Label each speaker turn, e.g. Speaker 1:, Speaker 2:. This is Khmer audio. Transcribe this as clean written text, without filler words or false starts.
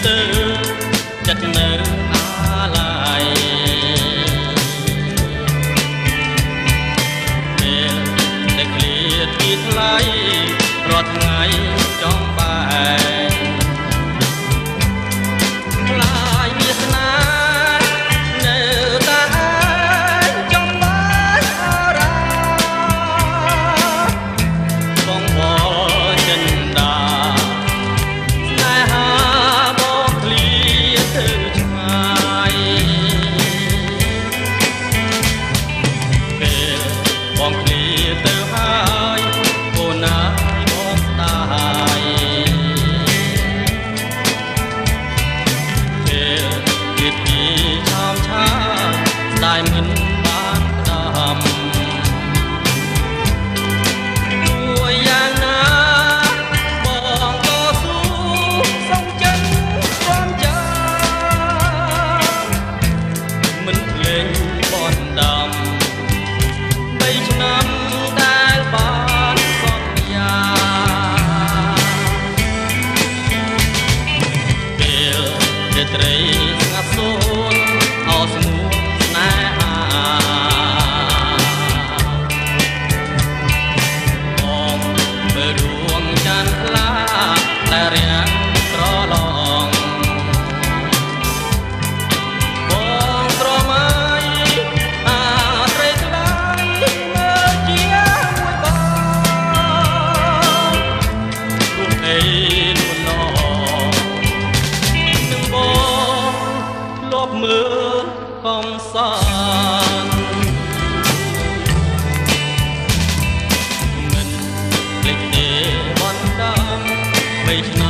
Speaker 1: ទៅចិត្តនៅអាឡ័យពេលតែឃ្លាតពីថ្លៃរាល់ថ្ងៃចង់បែកខ្លាយវាសនានៅតែឯងចង់បែកអារ៉ាបងបលចិនដាស្នេហាបងឃ្លាតទៅឆ្ងាយពេលបងឃ្លាតទៅហើយកូនណាបងស្ដាយពេលគិតពីឆោមឆាតែមិនបានដាំមួយយ៉ាងណាបងក៏ស៊ូសុំចិនព្រមចាមិនភ្លេងបនដាំ3ឆ្នាំដែលបានសន្យាពេលរាត្រីស្ងាត់សូន្យអោស្ងួនស្នេហាបងមើលដួងច័ន្ទខ្លាតែរាំងត្រឡងបងស្រមៃអាត្រេកខ្លាំងមើលជាមួយបងទូអីលួនឡងនឹងបងលបមើលកំសាន្តមិនភ្លេចទេបនដាំ3ឆ្នាំ